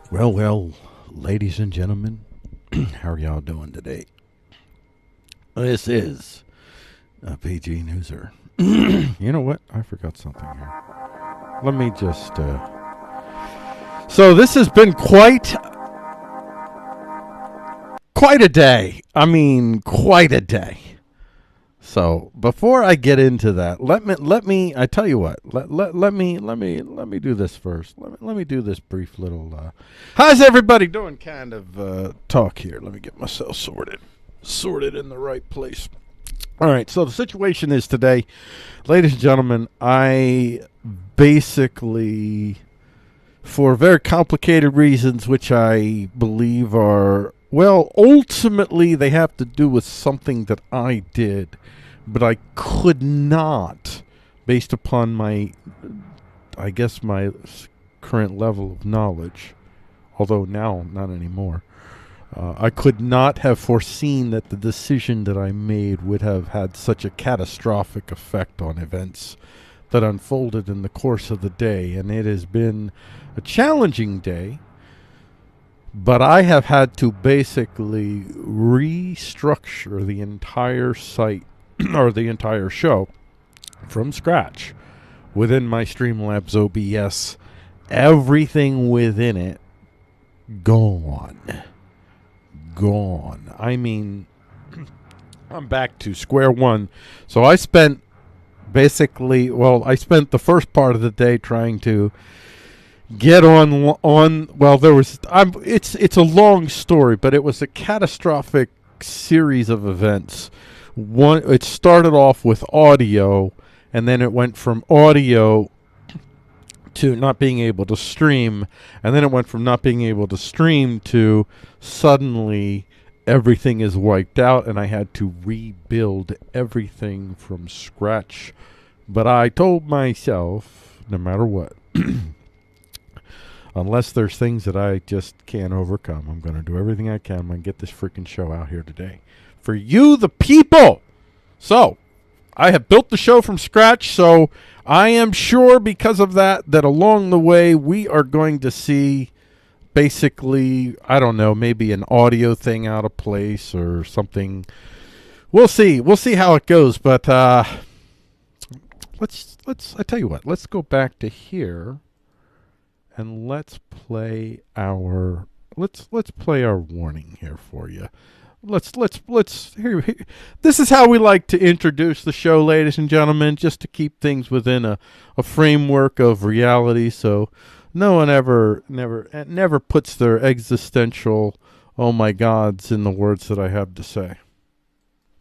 Well, ladies and gentlemen, how are y'all doing today? This is a PG Newser. You know what? I forgot something here. Let me just, So this has been quite a day. I mean, quite a day. So before I get into that, let me. I tell you what. Let me do this first. Let me do this brief little. How's everybody doing? Kind of talk here. Let me get myself sorted in the right place. All right. So the situation is today, ladies and gentlemen. I basically, for very complicated reasons, which I believe are, well, ultimately they have to do with something that I did. But I could not, based upon my current level of knowledge, although now not anymore, I could not have foreseen that the decision that I made would have had such a catastrophic effect on events that unfolded in the course of the day. And it has been a challenging day, but I have had to basically restructure the entire site or the entire show from scratch within my Streamlabs OBS. Everything within it gone. I mean, I'm back to square one. So I spent the first part of the day trying to get on. Well, it's a long story, but it was a catastrophic series of events. It started off with audio, and then it went from audio to not being able to stream, and then it went from not being able to stream to suddenly everything is wiped out, and I had to rebuild everything from scratch. But I told myself, no matter what, unless there's things that I just can't overcome, I'm going to do everything I can. I'm going to get this freaking show out here today for you, the people. So I have built the show from scratch, so I am sure because of that along the way we are going to see basically, I don't know, maybe an audio thing out of place or something. We'll see how it goes. But let's I tell you what, let's go back to here and let's play our warning here for you. Let's here. This is how we like to introduce the show, ladies and gentlemen, just to keep things within a framework of reality, so no one never puts their existential oh my gods in the words that I have to say.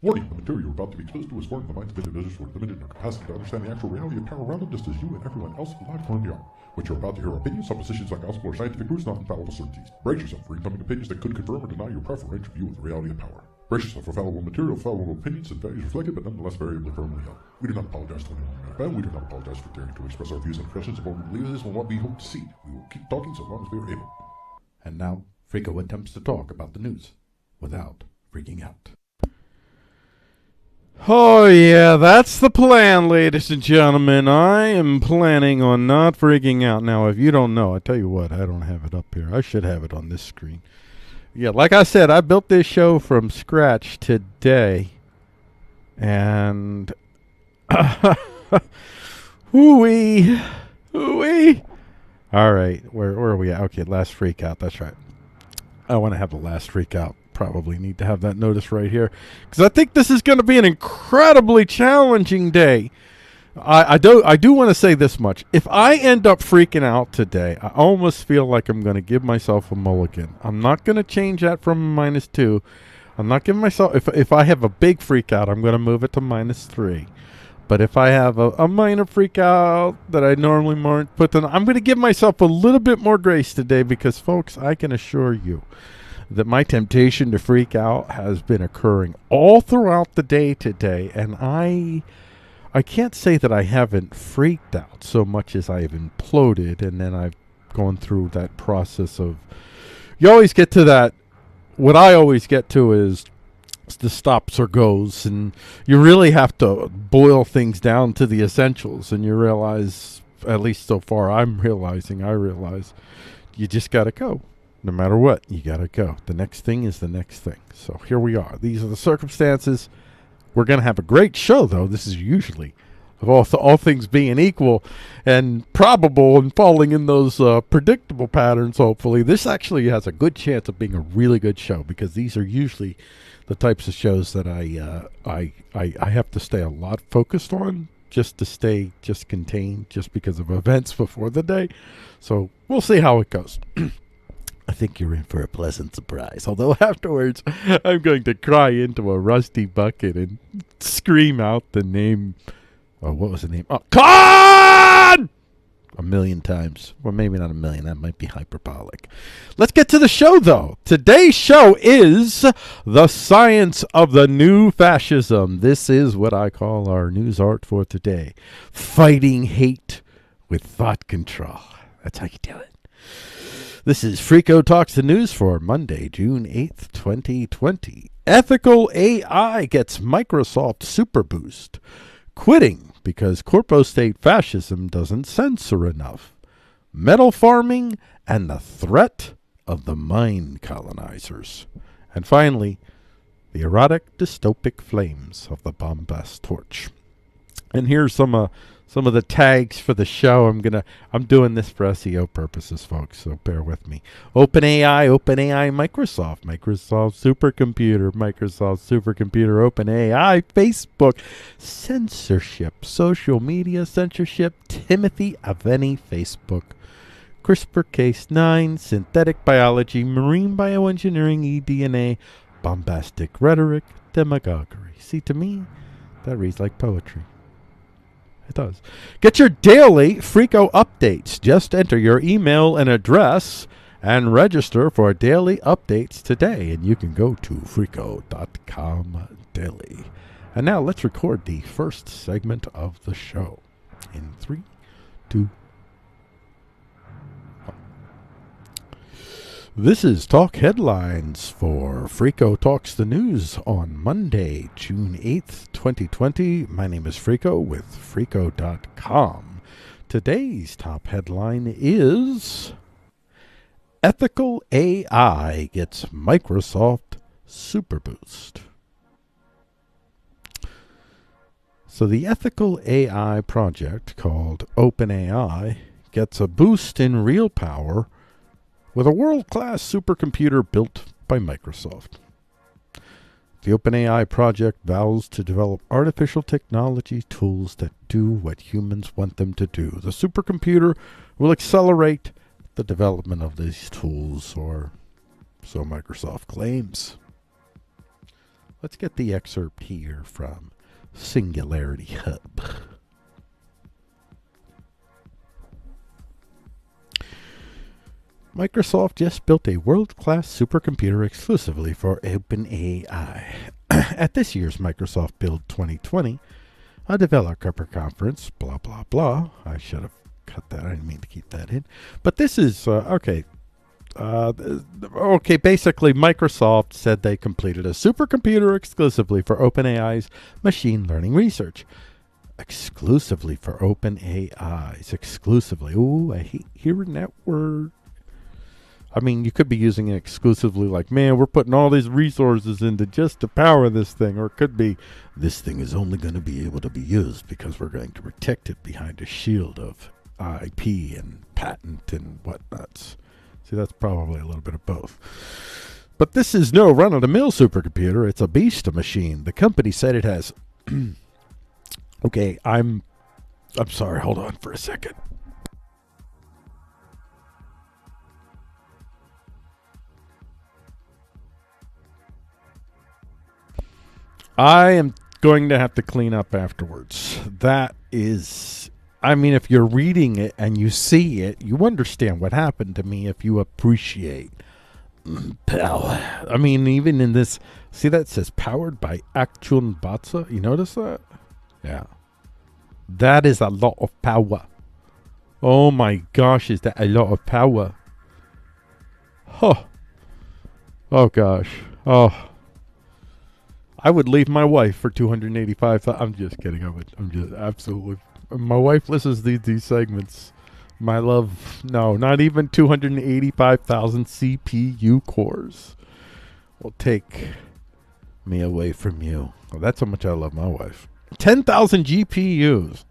Warning, the material you're about to be exposed to is foreign to the minds of individuals who are limited in their capacity to understand the actual reality of power around them, just as you and everyone else alive currently are. What you're about to hear are opinions, suppositions, like gospel or scientific truths, not infallible certainties. Brace yourself for incoming opinions that could confirm or deny your preferential view of the reality of power. Brace yourself for fallible material, fallible opinions, and values reflected, but nonetheless variably firmly held. We do not apologize to anyone who knows. We do not apologize for daring to express our views and impressions of what we believe is and what we hope to see. We will keep talking so long as we are able. And now, Frico attempts to talk about the news without freaking out. Oh yeah, that's the plan, ladies and gentlemen. I am planning on not freaking out. Now, if you don't know, I tell you what, I don't have it up here. I should have it on this screen. Yeah, like I said, I built this show from scratch today. And hooey. All right, where are we at? Okay, last freak out. That's right. I want to have the last freak out. Probably need to have that notice right here, because I think this is going to be an incredibly challenging day. I do want to say this much. If I end up freaking out today, I almost feel like I'm going to give myself a mulligan. I'm not going to change that from -2. I'm not giving myself, if I have a big freak out, I'm going to move it to -3. But if I have a minor freak out that I normally put then I'm going to give myself a little bit more grace today, because folks, I can assure you that my temptation to freak out has been occurring all throughout the day today, and I can't say that I haven't freaked out so much as I've imploded, and then I've gone through that process of, you always get to that, what I always get to is the stops or goes, and you really have to boil things down to the essentials, and you realize, at least so far I realize, you just got to go. No matter what, you got to go. The next thing is the next thing. So here we are. These are the circumstances. We're going to have a great show, though. This is usually, of all things being equal and probable and falling in those predictable patterns, hopefully, this actually has a good chance of being a really good show, because these are usually the types of shows that I have to stay a lot focused on, just to stay just contained, just because of events before the day. So we'll see how it goes. I think you're in for a pleasant surprise. Although afterwards, I'm going to cry into a rusty bucket and scream out the name. Oh, what was the name? Oh, Con! A million times. Well, maybe not a million. That might be hyperbolic. Let's get to the show, though. Today's show is The Science of the New Fascism. This is what I call our news art for today. Fighting hate with thought control. That's how you do it. This is Frico Talks the News for Monday, June 8th, 2020. Ethical AI gets Microsoft Super Boost. Quitting because Corpo-State fascism doesn't censor enough. Metal farming and the threat of the mind colonizers. And finally, the erotic dystopic flames of the Bombast torch. And here's some of the tags for the show. I'm doing this for SEO purposes, folks, so bear with me. OpenAI, Microsoft supercomputer, OpenAI, Facebook, censorship, social media censorship, Timothy Aveni, Facebook, CRISPR-Cas9, synthetic biology, marine bioengineering, eDNA, bombastic rhetoric, demagoguery. See, to me, that reads like poetry. It does. Get your daily Frico updates. Just enter your email and address and register for daily updates today. And you can go to Frico.com daily. And now let's record the first segment of the show. In 3, 2, 1. This is Talk Headlines for Frico Talks the News on Monday, June 8th, 2020. My name is Frico with Frico.com. Today's top headline is Ethical AI gets Microsoft Super Boost. So the Ethical AI project called OpenAI gets a boost in real power with a world-class supercomputer built by Microsoft. The OpenAI project vows to develop artificial technology tools that do what humans want them to do. The supercomputer will accelerate the development of these tools, or so Microsoft claims. Let's get the excerpt here from Singularity Hub. Microsoft just built a world-class supercomputer exclusively for OpenAI. At this year's Microsoft Build 2020, a developer conference, blah, blah, blah. I should have cut that. I didn't mean to keep that in. But this is, okay. Basically, Microsoft said they completed a supercomputer exclusively for OpenAI's machine learning research. Exclusively for OpenAI's. Exclusively. Ooh, I hate hearing that word. I mean, you could be using it exclusively like, man, we're putting all these resources into just to power this thing. Or it could be, this thing is only going to be able to be used because we're going to protect it behind a shield of IP and patent and whatnots. See, that's probably a little bit of both. But this is no run-of-the-mill supercomputer. It's a beast machine. The company said it has... Okay, I'm sorry. Hold on for a second. I am going to have to clean up afterwards. That is, I mean, if you're reading it and you see it, you understand what happened to me if you appreciate power. I mean, even in this, see that says powered by Actun Batsa? You notice that? Yeah. That is a lot of power. Oh my gosh, is that a lot of power? Huh. Oh gosh. Oh. I would leave my wife for 285. I'm just kidding. I'm just absolutely. My wife listens to these segments My love, no, not even 285,000 CPU cores will take me away from you. Oh, that's how much I love my wife. 10,000 GPUs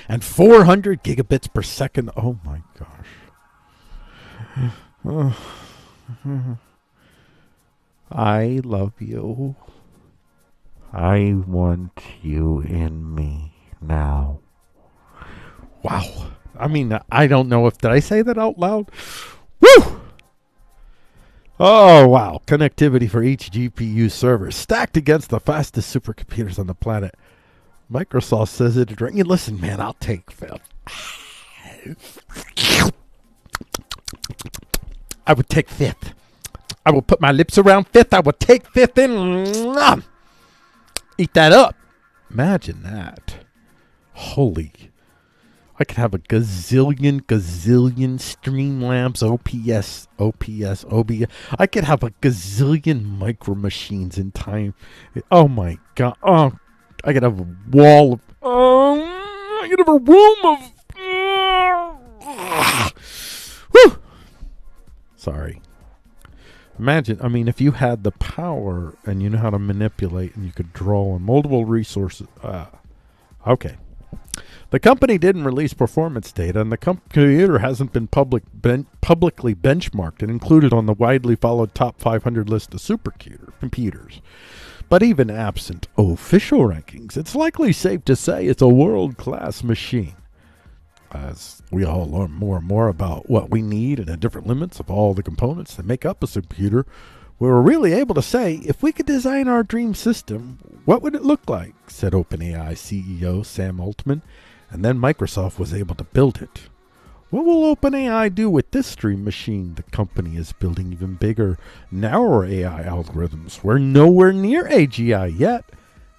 and 400 gigabits per second. Oh my gosh. I love you. I want you in me now. Wow. I mean, I don't know if, did I say that out loud? Woo! Oh, wow. Connectivity for each GPU server stacked against the fastest supercomputers on the planet. Microsoft says it. Listen, man, I'll take fifth. I would take fifth. I will put my lips around fifth. I will take fifth and eat that up. Imagine that. Holy. I could have a gazillion Streamlabs, OPS, OBS. I could have a gazillion micro machines in time. Oh my God. Oh, I could have a wall of. I could have a room of. Whew. Sorry. Imagine, I mean, if you had the power and you know how to manipulate and you could draw on multiple resources. Okay. The company didn't release performance data, and the computer hasn't been publicly benchmarked and included on the widely followed top 500 list of supercomputers. But even absent official rankings, it's likely safe to say it's a world-class machine. As we all learn more and more about what we need and the different limits of all the components that make up a supercomputer, we were really able to say, if we could design our dream system, what would it look like, said OpenAI CEO Sam Altman, and then Microsoft was able to build it. What will OpenAI do with this dream machine? The company is building even bigger, narrower AI algorithms. We're nowhere near AGI yet,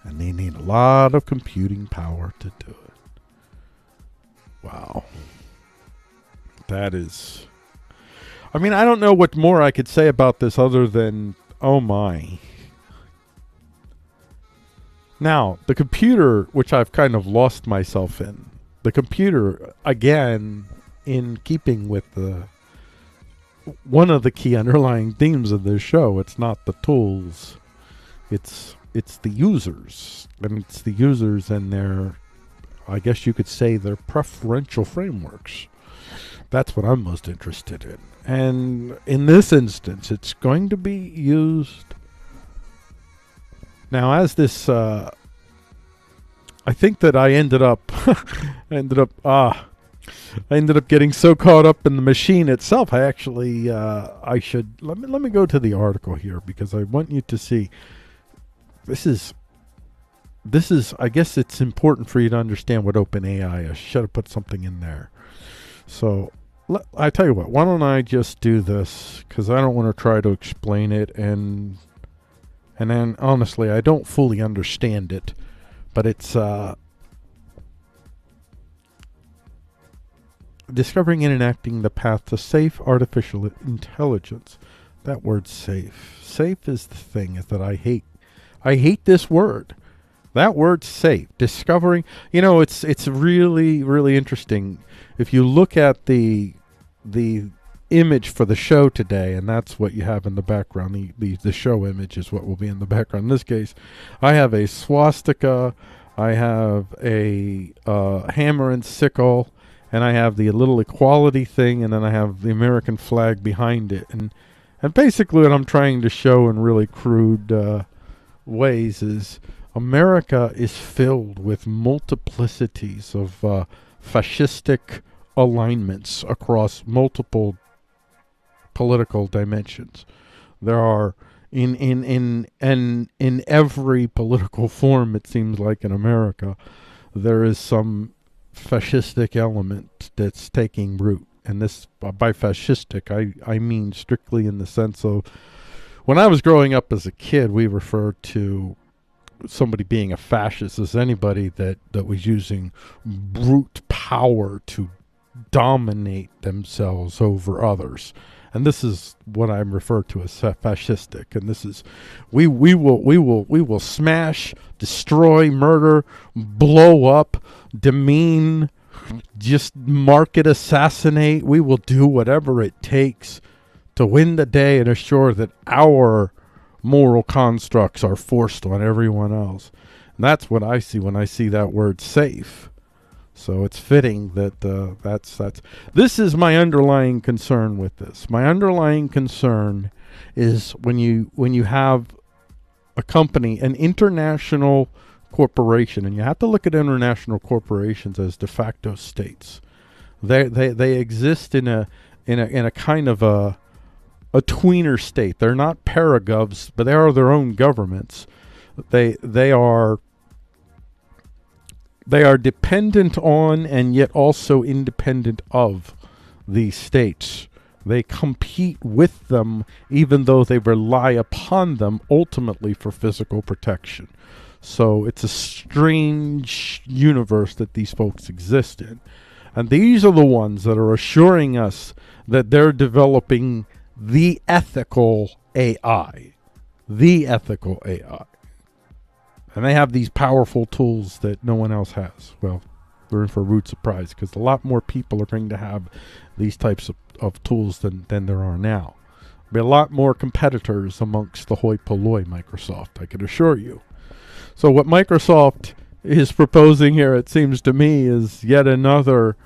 and they need a lot of computing power to do it. Wow. That is... I mean, I don't know what more I could say about this other than, oh my. Now, the computer, which I've kind of lost myself in, the computer, again, in keeping with the one of the key underlying themes of this show, it's not the tools, it's the users. And it's the users and their, I guess you could say, their preferential frameworks. That's what I'm most interested in. And in this instance, it's going to be used. Now, as this, I think that I ended up getting so caught up in the machine itself. I actually, I should, let me go to the article here because I want you to see. This is, I guess it's important for you to understand what OpenAI is. I should have put something in there. So, I tell you what, why don't I just do this, because I don't want to try to explain it, and then, honestly, I don't fully understand it, but it's, discovering and enacting the path to safe artificial intelligence. That word safe. Safe is the thing that I hate. I hate this word. That word safe. Discovering, you know, it's really, really interesting. If you look at the image for the show today, and that's what you have in the background, the show image is what will be in the background. In this case, I have a swastika, I have a hammer and sickle, and I have the little equality thing, and then I have the American flag behind it. And basically what I'm trying to show in really crude ways is America is filled with multiplicities of fascistic alignments across multiple political dimensions. There are in every political form, it seems like, in America, there is some fascistic element that's taking root. And this, by fascistic, I mean strictly in the sense of, when I was growing up as a kid, we referred to somebody being a fascist as anybody that was using brute power to dominate themselves over others. And this is what I'm referred to as fascistic. And this is, we will smash, destroy, murder, blow up, demean, just market assassinate. We will do whatever it takes to win the day and assure that our moral constructs are forced on everyone else. And that's what I see when I see that word safe. So it's fitting that that's this is my underlying concern with this. My underlying concern is when you have a company, an international corporation, and you have to look at international corporations as de facto states. They exist in a kind of a tweener state. They're not paragovs, but they are their own governments. They are dependent on and yet also independent of these states. They compete with them, even though they rely upon them ultimately for physical protection. So it's a strange universe that these folks exist in. And these are the ones that are assuring us that they're developing the ethical AI. The ethical AI. And they have these powerful tools that no one else has. Well, we're in for a rude surprise because a lot more people are going to have these types of tools than there are now. There'll be a lot more competitors amongst the hoi polloi Microsoft, I can assure you. So what Microsoft is proposing here, it seems to me, is yet another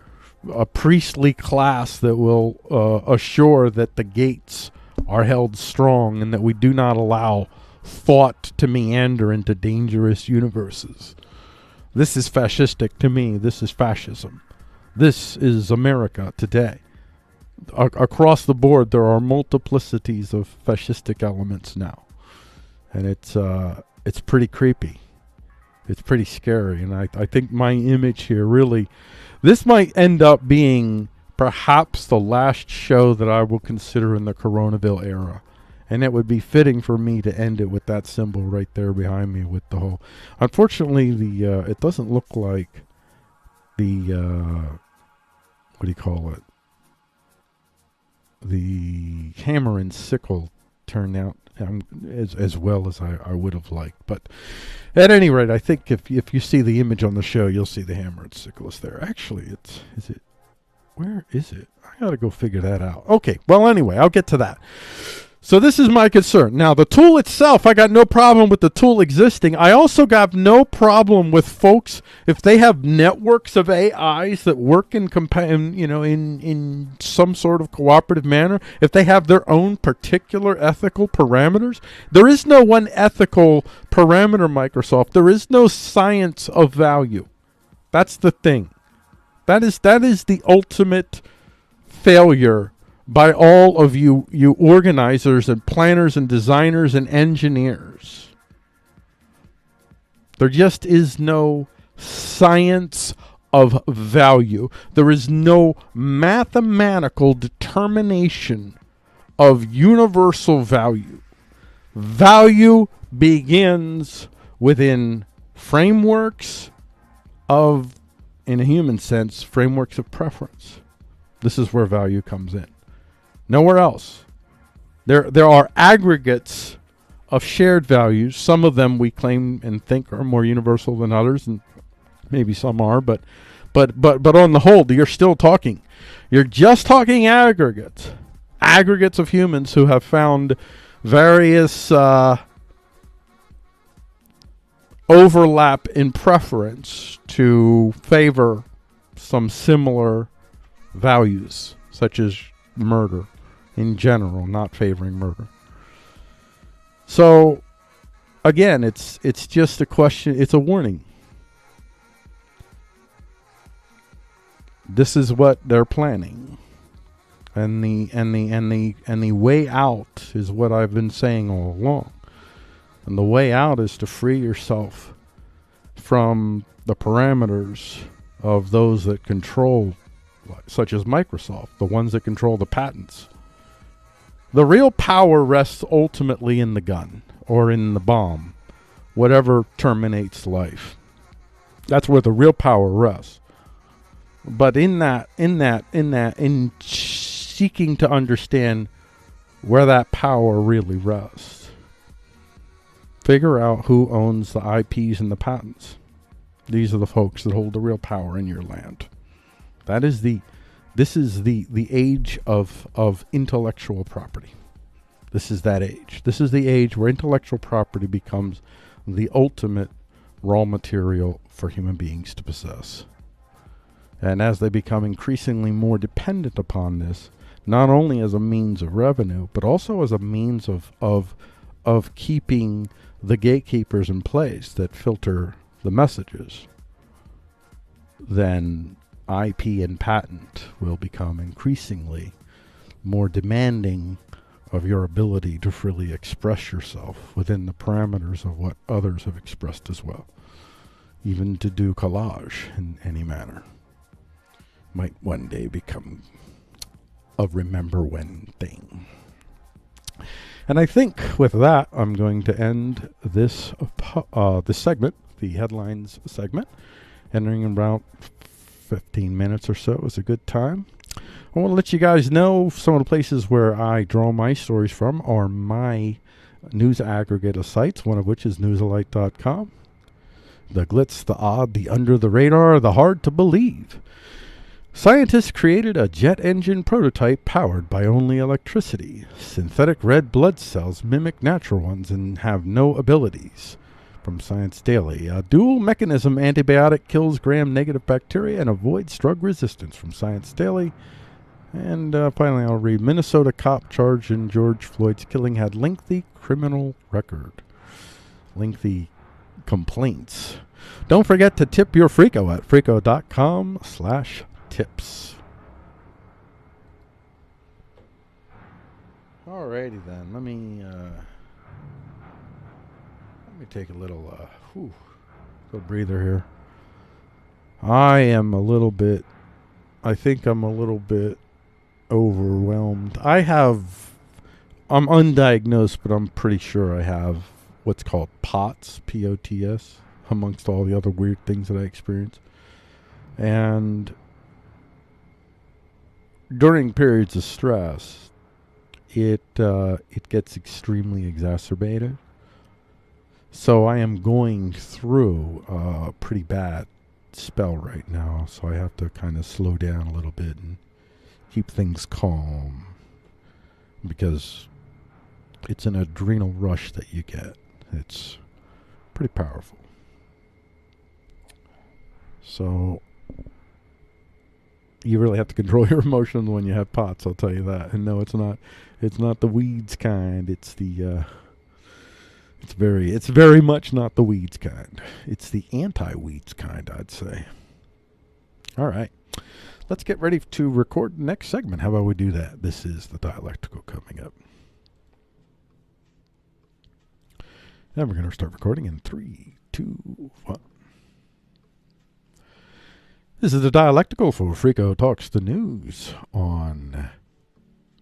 priestly class that will assure that the gates are held strong and that we do not allow thought to meander into dangerous universes. This is fascistic to me. This is fascism. This is America today. Across the board, there are multiplicities of fascistic elements now. And it's pretty creepy. It's pretty scary. And I think my image here really, this might end up being perhaps the last show that I will consider in the Coronaville era. And it would be fitting for me to end it with that symbol right there behind me with the whole. Unfortunately, it doesn't look like the, what do you call it? The hammer and sickle turned out as well as I would have liked. But at any rate, I think if you see the image on the show, you'll see the hammer and sickle is there. Actually, where is it? I got to go figure that out. Okay, well, anyway, I'll get to that. So this is my concern. Now, the tool itself, I got no problem with the tool existing. I also got no problem with folks, if they have networks of AIs that work in some sort of cooperative manner, if they have their own particular ethical parameters. There is no one ethical parameter, Microsoft. There is no science of value. That's the thing. That is the ultimate failure by all of you organizers and planners and designers and engineers. There just is no science of value. There is no mathematical determination of universal value. Value begins within frameworks of, in a human sense, frameworks of preference. This is where value comes in. Nowhere else. There are aggregates of shared values. Some of them we claim and think are more universal than others, and maybe some are, but on the whole, you're just talking aggregates of humans who have found various overlap in preference to favor some similar values, such as murder in general, not favoring murder. So again, it's just a question, it's a warning. This is what they're planning. And the way out is what I've been saying all along. And the way out is to free yourself from the parameters of those that control, such as Microsoft, the ones that control the patents. The real power rests ultimately in the gun or in the bomb, whatever terminates life. That's where the real power rests. But in seeking to understand where that power really rests, figure out who owns the IPs and the patents. These are the folks that hold the real power in your land. This is the age of intellectual property. This is that age. This is the age where intellectual property becomes the ultimate raw material for human beings to possess. And as they become increasingly more dependent upon this, not only as a means of revenue, but also as a means of keeping the gatekeepers in place that filter the messages, then IP and patent will become increasingly more demanding of your ability to freely express yourself within the parameters of what others have expressed as well. Even to do collage in any manner might one day become a remember when thing. And I think with that, I'm going to end this segment, the headlines segment, entering about 15 minutes or so is a good time. I want to let you guys know some of the places where I draw my stories from are my news aggregator sites, one of which is newsalike.com. The glitz, the odd, the under the radar, the hard to believe. Scientists created a jet engine prototype powered by only electricity. Synthetic red blood cells mimic natural ones and have no abilities. From Science Daily. A dual mechanism antibiotic kills gram-negative bacteria and avoids drug resistance. From Science Daily. And finally, I'll read Minnesota cop charged in George Floyd's killing had lengthy criminal record. Lengthy complaints. Don't forget to tip your Freako at freako.com/tips. Alrighty then, let me take a little breather here. I think I'm a little bit overwhelmed. I'm undiagnosed, but I'm pretty sure I have what's called POTS, P-O-T-S, amongst all the other weird things that I experience. And during periods of stress, it gets extremely exacerbated. So I am going through a pretty bad spell right now, so I have to kind of slow down a little bit and keep things calm, because it's an adrenal rush that you get. It's pretty powerful. So you really have to control your emotions when you have POTS, I'll tell you that. And no, it's not the weeds kind. It's very much not the weeds kind. It's the anti-weeds kind, I'd say. All right. Let's get ready to record the next segment. How about we do that? This is the Dialectical coming up. And we're going to start recording in 3, 2, 1. This is the Dialectical for Freako Talks the News on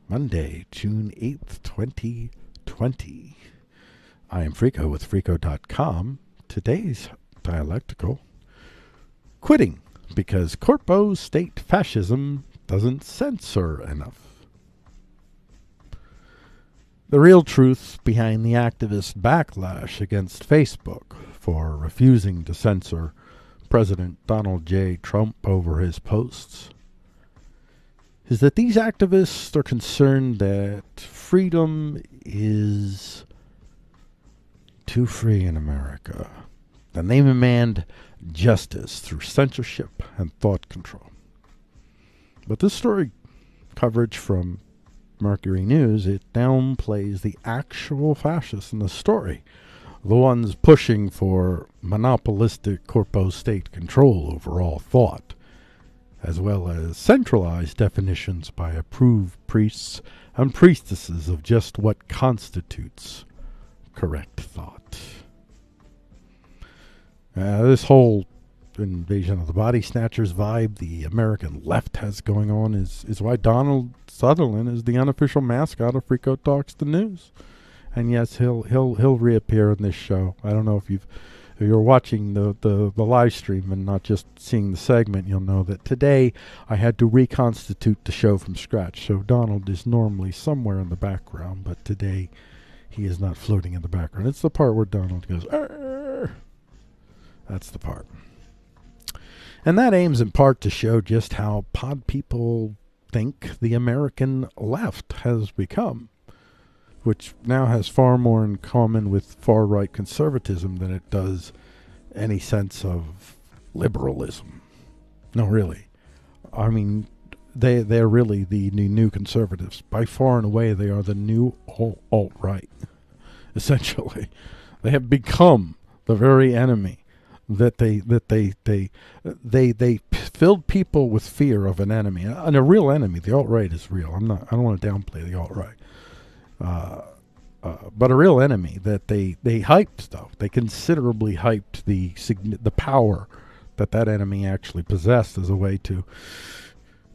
Monday, June 8th, 2020. I am Freako with Freako.com. Today's Dialectical: quitting because Corpo-State fascism doesn't censor enough. The real truth behind the activist backlash against Facebook for refusing to censor President Donald J. Trump over his posts is that these activists are concerned that freedom is too free in America. Then they demand justice through censorship and thought control. But this story coverage from Mercury News, it downplays the actual fascists in the story, the ones pushing for monopolistic corpo-state control over all thought, as well as centralized definitions by approved priests and priestesses of just what constitutes correct thought. This whole invasion of the body snatchers vibe the American left has going on is why Donald Sutherland is the unofficial mascot of Freako Talks the News. And yes, he'll reappear in this show. I don't know if you're watching the live stream and not just seeing the segment, you'll know that today I had to reconstitute the show from scratch. So Donald is normally somewhere in the background, but today he is not floating in the background. It's the part where Donald goes, "Arr!" That's the part. And that aims in part to show just how pod people think the American left has become, which now has far more in common with far-right conservatism than it does any sense of liberalism. No, really. I mean, they're really the new conservatives. By far and away, they are the new alt-right, essentially. They have become the very enemy that they filled people with fear of an enemy, and a real enemy. The alt-right is real. I don't want to downplay the alt-right, but a real enemy that they hyped stuff. They considerably hyped the power that enemy actually possessed as a way to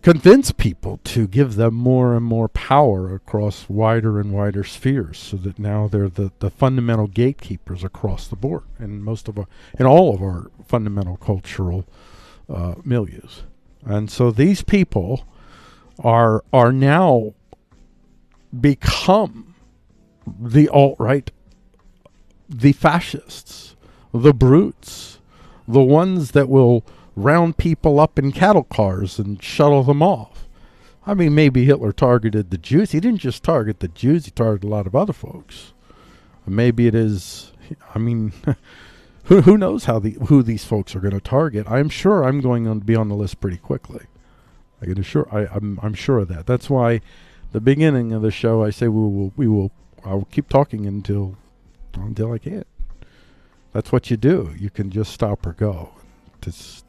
convince people to give them more and more power across wider and wider spheres, so that now they're the fundamental gatekeepers across the board in all of our fundamental cultural milieus. And so these people are now become the alt-right, the fascists, the brutes, the ones that will round people up in cattle cars and shuttle them off. I mean, maybe Hitler targeted the Jews. He didn't just target the Jews. He targeted a lot of other folks. Maybe it is, I mean, who knows who these folks are going to target. I'm sure I'm going to be on the list pretty quickly. I'm sure of that. That's why the beginning of the show I say I'll keep talking until I can't. That's what you do. You can just stop or go. There's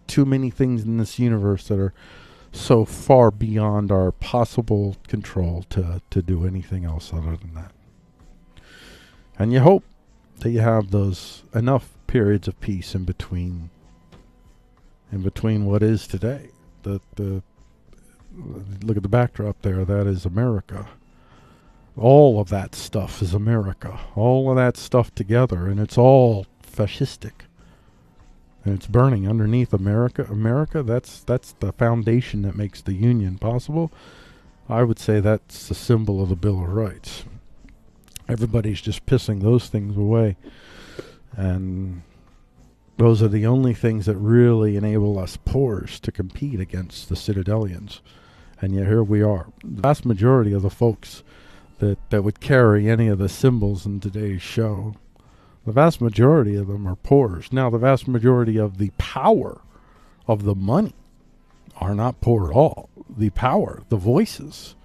too many things in this universe that are so far beyond our possible control to do anything else other than that. And you hope that you have those enough periods of peace in between what is today. Look at the backdrop there. That is America. All of that stuff is America. All of that stuff together, and it's all fascistic. And it's burning underneath America. That's the foundation that makes the Union possible. I would say that's the symbol of the Bill of Rights. Everybody's just pissing those things away. And those are the only things that really enable us poors to compete against the Citadelians. And yet here we are. The vast majority of the folks that would carry any of the symbols in today's show, the vast majority of them are poors. Now, the vast majority of the power of the money are not poor at all. The power, the voices,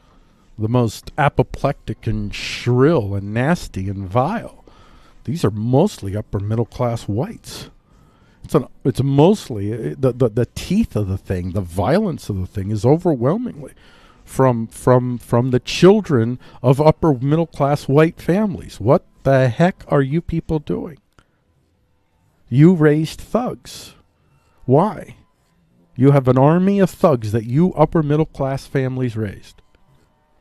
the most apoplectic and shrill and nasty and vile, these are mostly upper middle class whites. It's mostly the teeth of the thing, the violence of the thing is overwhelmingly from the children of upper middle class white families. What the heck are you people doing? You raised thugs. Why? You have an army of thugs that you upper middle class families raised.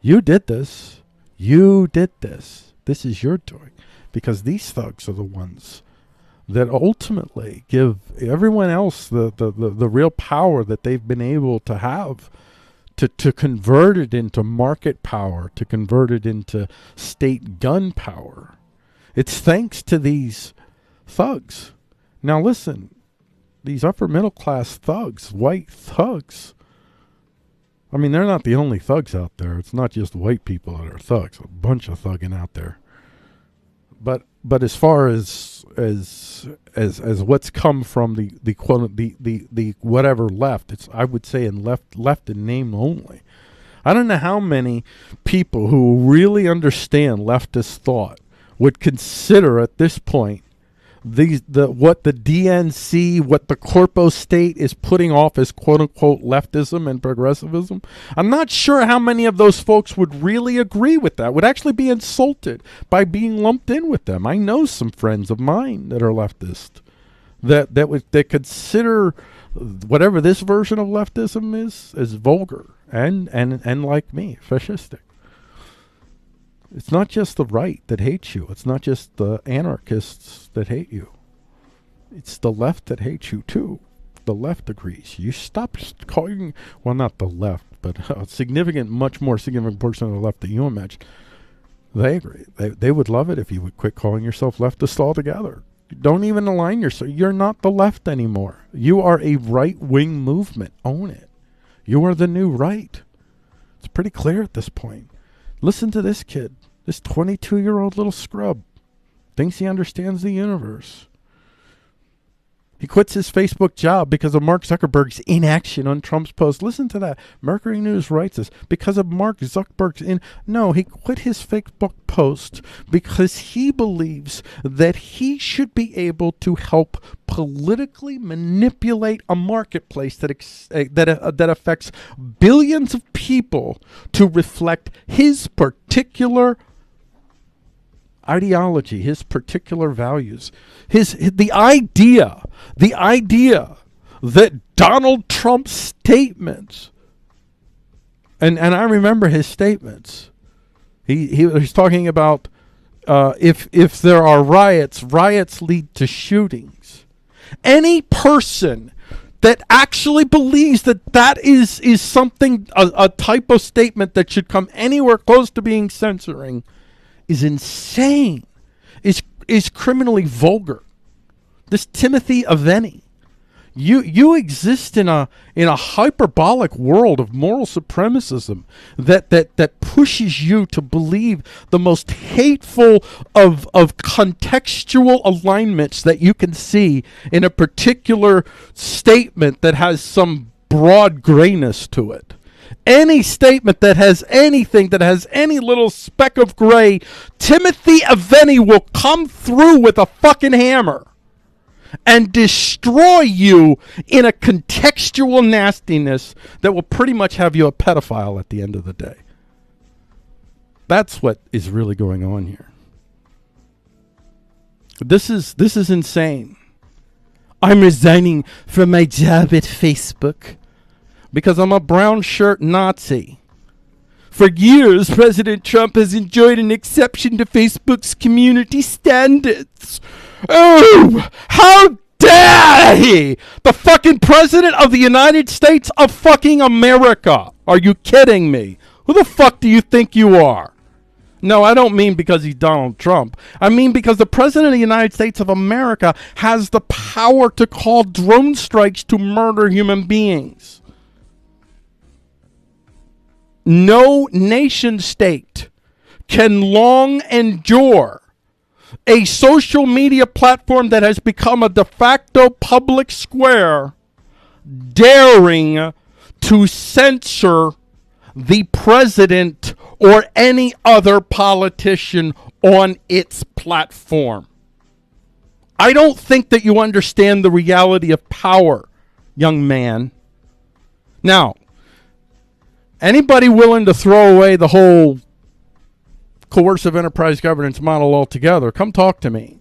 You did this. You did this. This is your doing. Because these thugs are the ones that ultimately give everyone else the real power that they've been able to have, to convert it into market power, to convert it into state gun power. It's thanks to these thugs. Now listen, these upper middle class thugs, white thugs, I mean, they're not the only thugs out there. It's not just white people that are thugs. A bunch of thugging out there. But as far as what's come from the quote the whatever left, it's, I would say, in left in name only. I don't know how many people who really understand leftist thought would consider at this point what the DNC, what the Corpo-State is putting off as quote-unquote leftism and progressivism. I'm not sure how many of those folks would really agree with that, would actually be insulted by being lumped in with them. I know some friends of mine that are leftist that consider whatever this version of leftism is vulgar and like me, fascistic. It's not just the right that hates you. It's not just the anarchists that hate you. It's the left that hates you too. The left agrees. You stop calling, well, not the left, but a much more significant portion of the left that you imagine. They agree. They would love it if you would quit calling yourself leftist altogether. Don't even align yourself. You're not the left anymore. You are a right-wing movement. Own it. You are the new right. It's pretty clear at this point. Listen to this kid. This 22-year-old little scrub thinks he understands the universe. He quits his Facebook job because of Mark Zuckerberg's inaction on Trump's post. Listen to that. Mercury News writes this. Because of Mark Zuckerberg's No, he quit his Facebook post because he believes that he should be able to help politically manipulate a marketplace that affects billions of people to reflect his particular ideology, his particular values, the idea that Donald Trump's statements, and I remember his statements. He's talking about if there are riots lead to shootings. Any person that actually believes that is something, a type of statement that should come anywhere close to being censoring, is insane, is criminally vulgar. This Timothy Aveni, you exist in a hyperbolic world of moral supremacism that pushes you to believe the most hateful of contextual alignments that you can see in a particular statement that has some broad grayness to it. Any statement that has anything that has any little speck of gray, Timothy Aveni will come through with a fucking hammer and destroy you in a contextual nastiness that will pretty much have you a pedophile at the end of the day. That's what is really going on here. This is insane. I'm resigning from my job at Facebook because I'm a brown shirt Nazi. For years, President Trump has enjoyed an exception to Facebook's community standards. Oh, how dare he! The fucking President of the United States of fucking America. Are you kidding me? Who the fuck do you think you are? No, I don't mean because he's Donald Trump. I mean because the President of the United States of America has the power to call drone strikes to murder human beings. No nation state can long endure a social media platform that has become a de facto public square daring to censor the president or any other politician on its platform. I don't think that you understand the reality of power, young man. Now, anybody willing to throw away the whole coercive enterprise governance model altogether, come talk to me.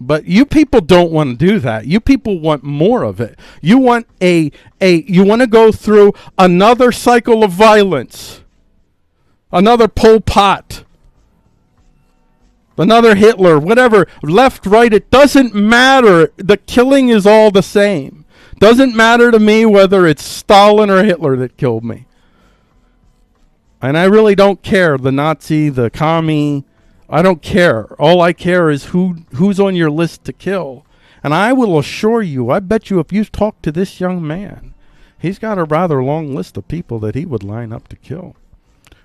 But you people don't want to do that. You people want more of it. You want you want to go through another cycle of violence, another Pol Pot, another Hitler, whatever, left, right, it doesn't matter. The killing is all the same. Doesn't matter to me whether it's Stalin or Hitler that killed me. And I really don't care, the Nazi, the commie, I don't care. All I care is who's on your list to kill. And I will assure you, I bet you if you talk to this young man, he's got a rather long list of people that he would line up to kill.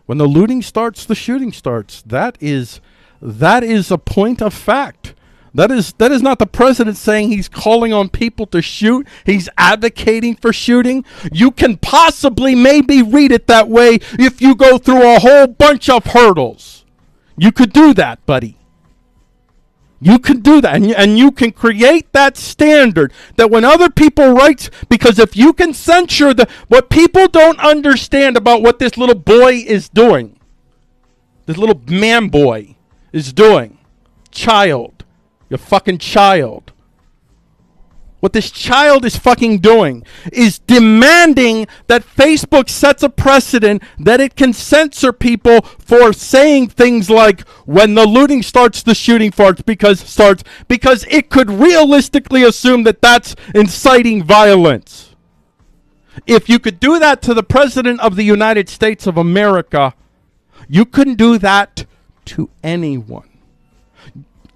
When the looting starts, the shooting starts. That is a point of fact. That is not the president saying he's calling on people to shoot. He's advocating for shooting. You can possibly maybe read it that way if you go through a whole bunch of hurdles. You could do that, buddy. You can do that. And you can create that standard that when other people write, because if you can censure what people don't understand about what this little boy is doing, this little man boy is doing, child, you fucking child. What this child is fucking doing is demanding that Facebook sets a precedent that it can censor people for saying things like, when the looting starts, the shooting starts, because it could realistically assume that that's inciting violence. If you could do that to the President of the United States of America, you couldn't do that to anyone.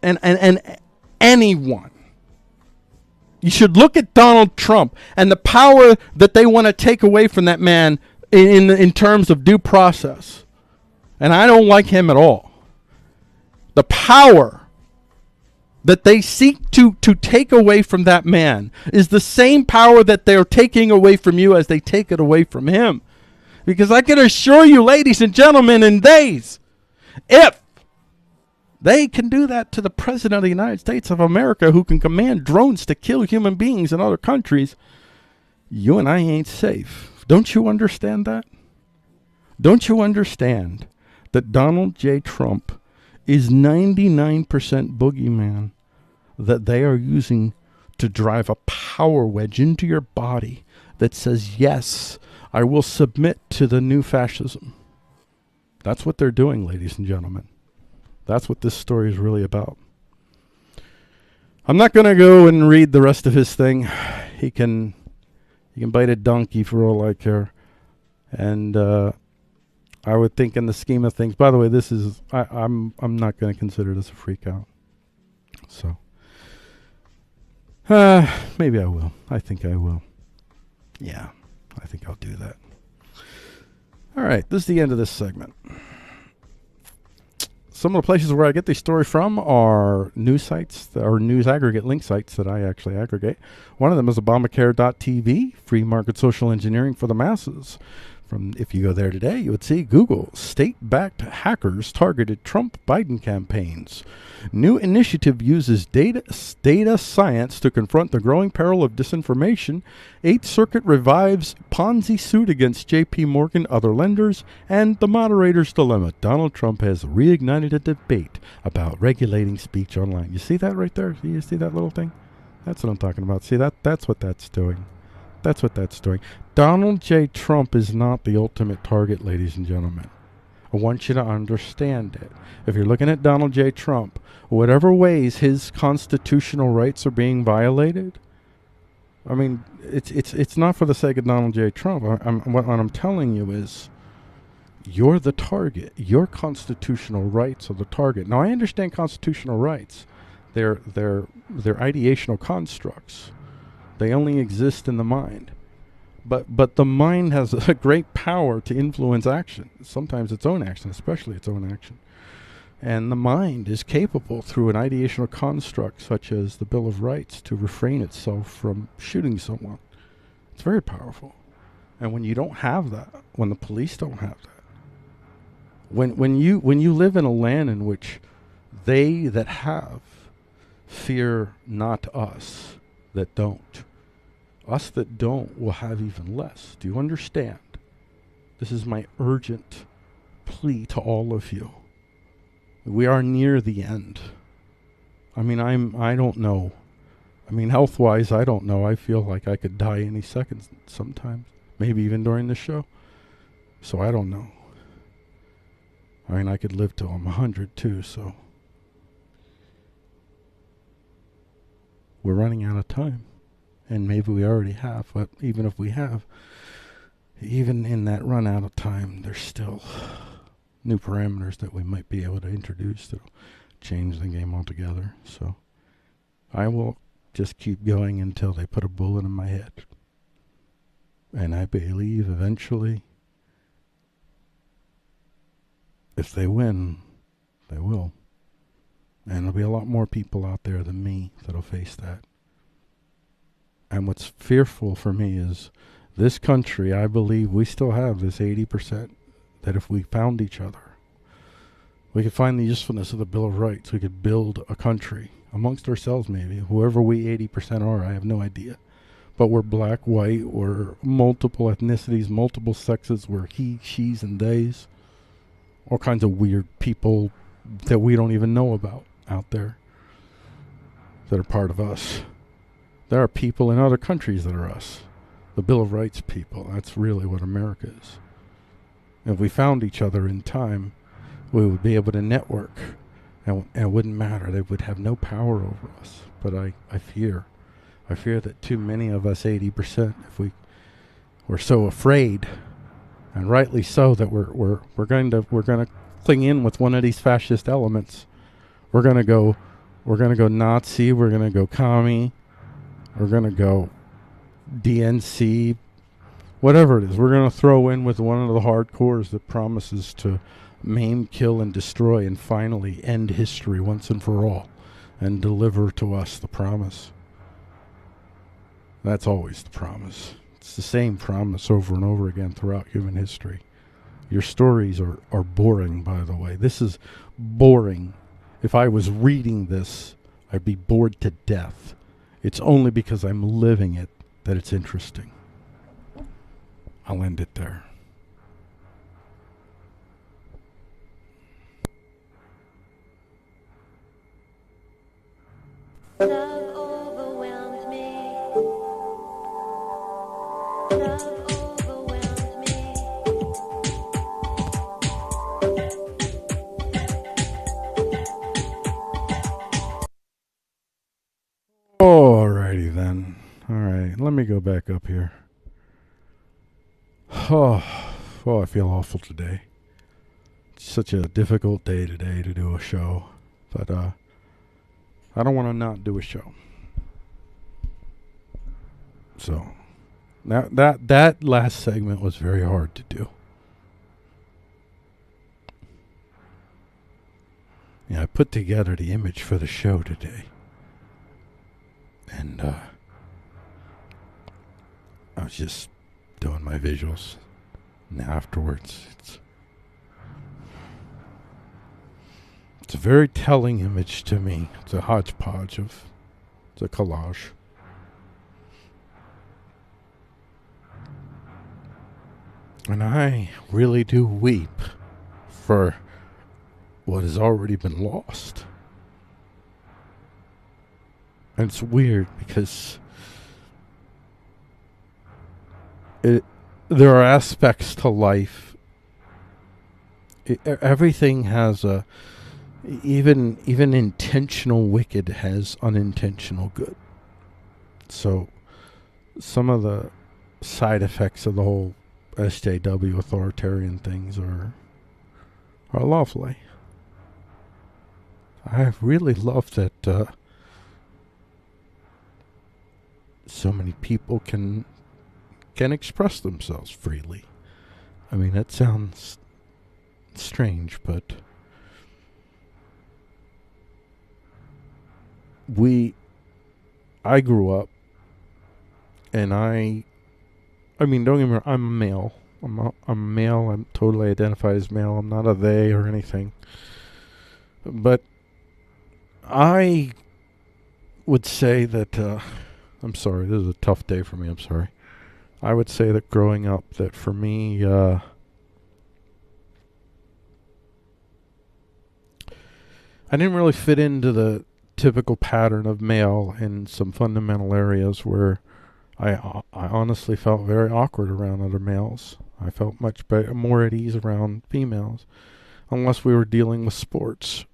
And anyone. You should look at Donald Trump and the power that they want to take away from that man in terms of due process. And I don't like him at all. The power that they seek to take away from that man is the same power that they're taking away from you as they take it away from him. Because I can assure you, ladies and gentlemen, in days, if they can do that to the President of the United States of America, who can command drones to kill human beings in other countries, you and I ain't safe. Don't you understand that? Don't you understand that Donald J. Trump is 99% boogeyman that they are using to drive a power wedge into your body that says, yes, I will submit to the new fascism? That's what they're doing, ladies and gentlemen. That's what this story is really about. I'm not going to go and read the rest of his thing. He can bite a donkey for all I care. And I would think in the scheme of things, by the way, this is, I'm not going to consider this a freak out. So, maybe I will. I think I will. Yeah, I think I'll do that. All right, this is the end of this segment. Some of the places where I get these stories from are news sites or news aggregate link sites that I actually aggregate. One of them is Obamacare.tv, free market social engineering for the masses. If you go there today, you would see Google, state-backed hackers targeted Trump-Biden campaigns. New initiative uses data science to confront the growing peril of disinformation. Eighth Circuit revives Ponzi suit against J.P. Morgan, other lenders, and the moderator's dilemma. Donald Trump has reignited a debate about regulating speech online. You see that right there? You see that little thing? That's what I'm talking about. See, that's what that's doing. That's what that's doing. Donald J. Trump is not the ultimate target, ladies and gentlemen. I want you to understand it. If you're looking at Donald J. Trump, whatever ways his constitutional rights are being violated, I mean, it's not for the sake of Donald J. Trump. What I'm telling you is, you're the target. Your constitutional rights are the target. Now, I understand constitutional rights. They're ideational constructs. They only exist in the mind. But the mind has a great power to influence action. Sometimes its own action, especially its own action. And the mind is capable, through an ideational construct such as the Bill of Rights, to refrain itself from shooting someone. It's very powerful. And when you don't have that, when the police don't have that, when you live in a land in which they that have fear not us that don't, us that don't will have even less. Do you understand? This is my urgent plea to all of you. We are near the end. I mean, I don't know. I mean, health-wise, I don't know. I feel like I could die any second sometimes. Maybe even during the show. So I don't know. I mean, I could live till I'm 100 too, so. We're running out of time. And maybe we already have, but even if we have, even in that run out of time, there's still new parameters that we might be able to introduce to change the game altogether. So I will just keep going until they put a bullet in my head. And I believe eventually, if they win, they will. And there'll be a lot more people out there than me that'll face that. And what's fearful for me is this country, I believe we still have this 80% that if we found each other, we could find the usefulness of the Bill of Rights. We could build a country amongst ourselves, maybe. Whoever we 80% are, I have no idea. But we're black, white, we're multiple ethnicities, multiple sexes, we're he, she's, and theys. All kinds of weird people that we don't even know about out there that are part of us. There are people in other countries that are us. The Bill of Rights people. That's really what America is. If we found each other in time, we would be able to network. And it wouldn't matter. They would have no power over us. But I fear that too many of us, 80%, if we're so afraid, and rightly so, that we're going to cling in with one of these fascist elements. We're going to go Nazi. We're going to go commie. We're going to go DNC, whatever it is. We're going to throw in with one of the hardcores that promises to maim, kill, and destroy and finally end history once and for all and deliver to us the promise. That's always the promise. It's the same promise over and over again throughout human history. Your stories are boring, by the way. This is boring. If I was reading this, I'd be bored to death. It's only because I'm living it that it's interesting. I'll end it there. Love overwhelmed me. Love overwhelmed me. Alrighty then. Alright, let me go back up here. Oh, I feel awful today. It's such a difficult day today to do a show. But I don't want to not do a show. So that last segment was very hard to do. Yeah, I put together the image for the show today. And I was just doing my visuals. And afterwards, it's a very telling image to me. It's a hodgepodge of, it's a collage. And I really do weep for what has already been lost. And it's weird because there are aspects to life. Everything has a, even intentional wicked has unintentional good. So some of the side effects of the whole SJW authoritarian things are lovely. I really love that so many people can express themselves freely. I mean, that sounds strange, but I grew up, and I mean, don't get me wrong, I'm a male. I'm a male. I'm totally identified as male. I'm not a they or anything. But I would say that, I'm sorry, this is a tough day for me, I'm sorry. I would say that growing up, that for me, I didn't really fit into the typical pattern of male in some fundamental areas where I honestly felt very awkward around other males. I felt much more at ease around females, unless we were dealing with sports.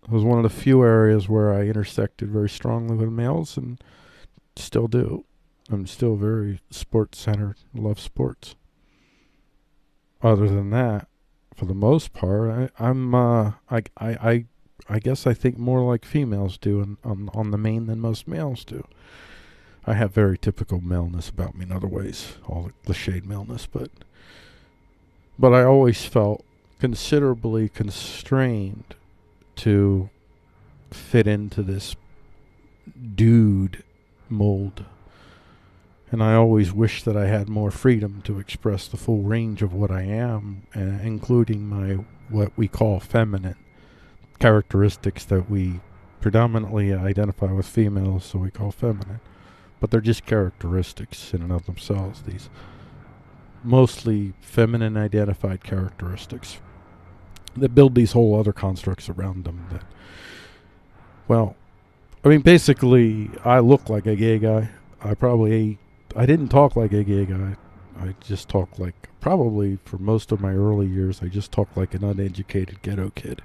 It was one of the few areas where I intersected very strongly with males, and still do. I'm still very sports-centered, love sports. Other than that, for the most part, I guess I think more like females do on the main than most males do. I have very typical maleness about me in other ways, all the cliched maleness, but I always felt considerably constrained to fit into this dude mold. And I always wish that I had more freedom to express the full range of what I am, including my, what we call feminine characteristics that we predominantly identify with females, so we call feminine. But they're just characteristics in and of themselves, these mostly feminine identified characteristics that build these whole other constructs around them that, well, I mean, basically, I look like a gay guy. I didn't talk like a gay guy. I just talked like, probably for most of my early years, I just talked like an uneducated ghetto kid.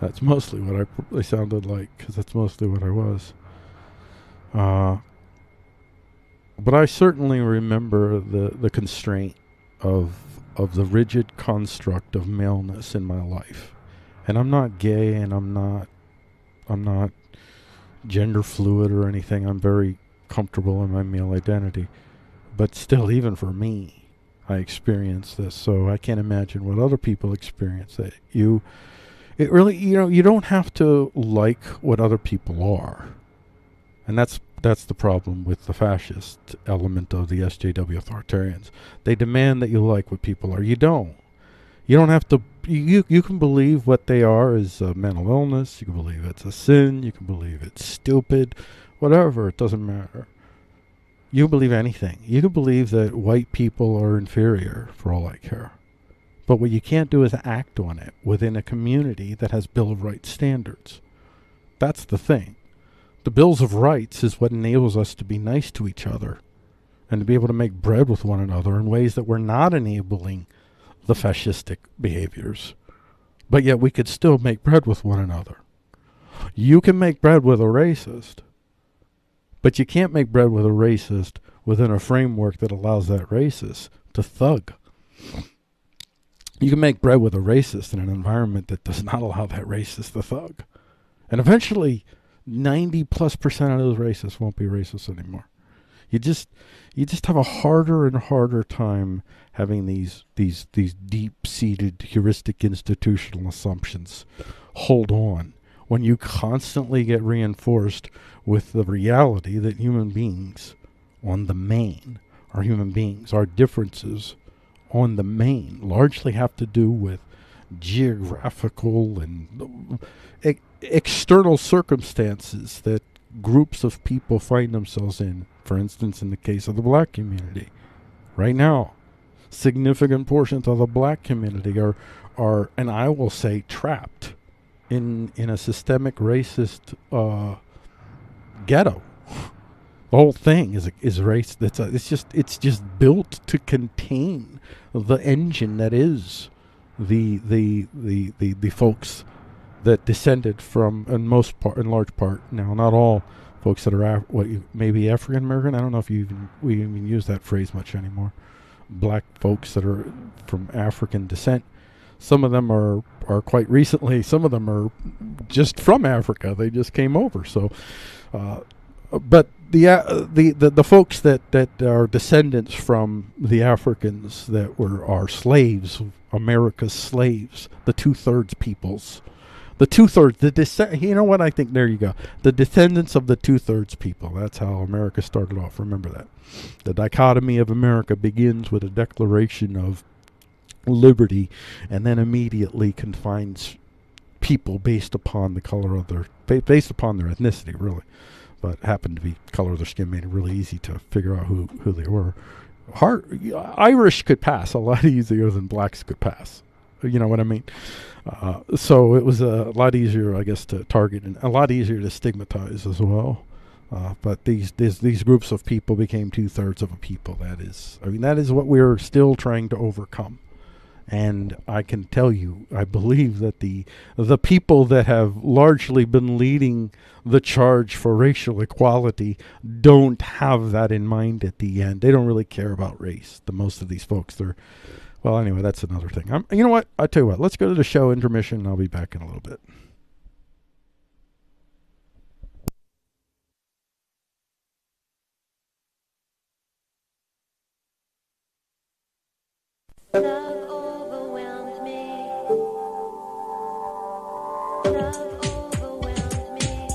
That's mostly what I sounded like, because that's mostly what I was. But I certainly remember the constraint of the rigid construct of maleness in my life. And I'm not gay, and I'm not gender fluid or anything. I'm very comfortable in my male identity. But still, even for me, I experience this, so I can't imagine what other people experience. That it really, you don't have to like what other people are. And that's the problem with the fascist element of the SJW authoritarians. They demand that you like what people are. You don't. You don't have to. You can believe what they are is a mental illness. You can believe it's a sin. You can believe it's stupid. Whatever. It doesn't matter. You can believe anything. You can believe that white people are inferior, for all I care. But what you can't do is act on it within a community that has Bill of Rights standards. That's the thing. The Bills of Rights is what enables us to be nice to each other and to be able to make bread with one another in ways that we're not enabling the fascistic behaviors. But yet we could still make bread with one another. You can make bread with a racist, but you can't make bread with a racist within a framework that allows that racist to thug. You can make bread with a racist in an environment that does not allow that racist to thug. And eventually 90+% of those racists won't be racists anymore. You just have a harder and harder time having these deep-seated heuristic institutional assumptions hold on when you constantly get reinforced with the reality that human beings on the main are human beings. Our differences on the main largely have to do with geographical and external circumstances that groups of people find themselves in. For instance, in the case of the black community, right now, significant portions of the black community are, and I will say, trapped in a systemic racist ghetto. The whole thing is race. It's just built to contain the engine that is the folks that descended from, in large part, now not all folks that are maybe African American. I don't know if we even use that phrase much anymore. Black folks that are from African descent. Some of them are quite recently. Some of them are just from Africa. They just came over. So, but the folks that are descendants from the Africans that were our slaves, America's slaves, the 2/3 peoples. The 2/3, you know what, I think, there you go. The descendants of the 2/3 people. That's how America started off. Remember that. The dichotomy of America begins with a declaration of liberty and then immediately confines people based upon the color of based upon their ethnicity, really. But happened to be color of their skin made it really easy to figure out who they were. Irish could pass a lot easier than blacks could pass. You know what I mean? So it was a lot easier, I guess, to target and a lot easier to stigmatize as well. But these groups of people became 2/3 of a people. That is what we're still trying to overcome. And I can tell you, I believe that the people that have largely been leading the charge for racial equality don't have that in mind at the end. They don't really care about race. Most of these folks, well, anyway, that's another thing. You know what? I tell you what. Let's go to the show intermission, and I'll be back in a little bit. Love overwhelms me. Love overwhelms me.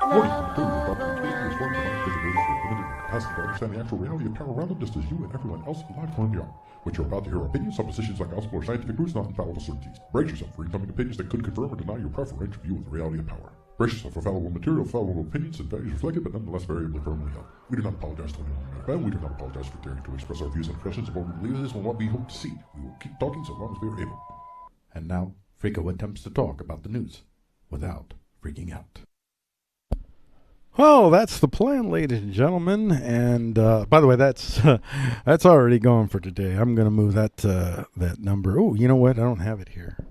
Warning, the material you're about to be exposed to is warning the mind visitors who are limited in capacity to understand the actual reality of power around them just as you and everyone else alive currently are. What you're about to hear are opinions, suppositions, like gospel or scientific truths, not infallible certainties. Brace yourself for incoming opinions that could confirm or deny your preferential view of the reality of power. Brace yourself for fallible material, fallible opinions, and values reflected, but nonetheless variably firmly held. We do not apologize to anyone we may offend. We do not apologize for daring to express our views and impressions of what we believe is and what we hope to see. We will keep talking so long as we are able. And now, Frico attempts to talk about the news without freaking out. Well, that's the plan, ladies and gentlemen. And by the way, that's already gone for today. I'm going to move that number. Oh, you know what? I don't have it here.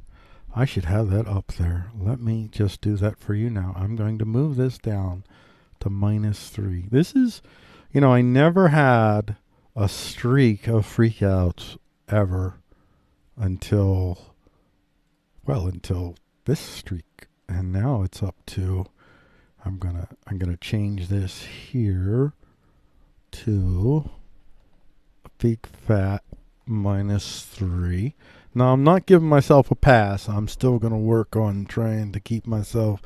I should have that up there. Let me just do that for you now. I'm going to move this down to -3. This is, I never had a streak of freakouts ever until this streak. And now it's up to, I'm gonna change this here to a big fat -3. Now, I'm not giving myself a pass. I'm still going to work on trying to keep myself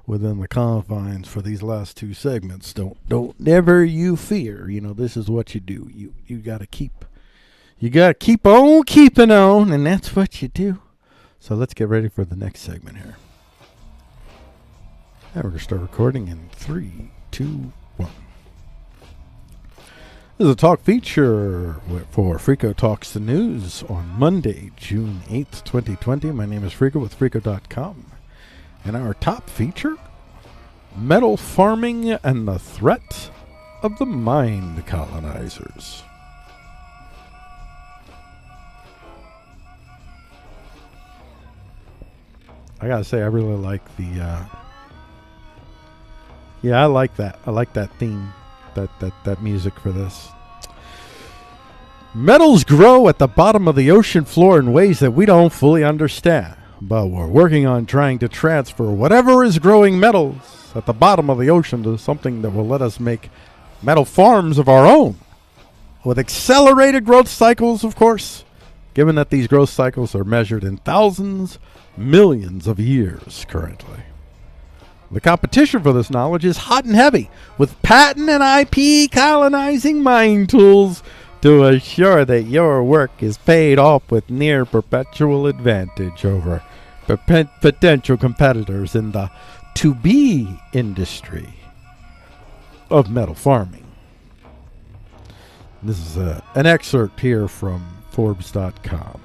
within the confines for these last two segments. Don't never you fear. This is what you do. You got to keep on keeping on, and that's what you do. So let's get ready for the next segment here. And we're going to start recording in 3, 2, 1. This is a talk feature for Frico Talks the News on Monday, June 8th, 2020. My name is Frico with Frico.com. And our top feature, metal farming and the threat of the mind colonizers. I gotta say, I really like the, I like that. I like that theme. That music for this. Metals grow at the bottom of the ocean floor in ways that we don't fully understand, but we're working on trying to transfer whatever is growing metals at the bottom of the ocean to something that will let us make metal farms of our own, with accelerated growth cycles, of course, given that these growth cycles are measured in thousands, millions of years currently. The competition for this knowledge is hot and heavy, with patent and IP colonizing mind tools to assure that your work is paid off with near perpetual advantage over potential competitors in the to-be industry of metal farming. This is an excerpt here from Forbes.com.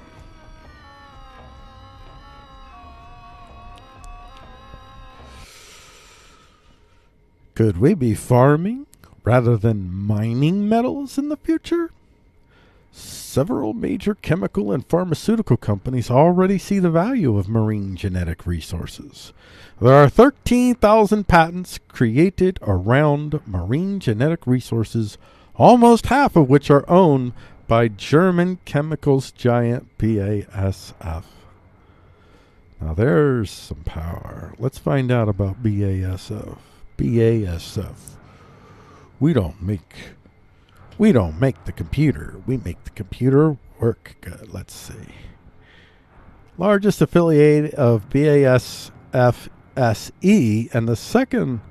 Could we be farming rather than mining metals in the future? Several major chemical and pharmaceutical companies already see the value of marine genetic resources. There are 13,000 patents created around marine genetic resources, almost half of which are owned by German chemicals giant BASF. Now there's some power. Let's find out about BASF. BASF. We don't make the computer. We make the computer work good. Let's see. Largest affiliate of BASF SE and the second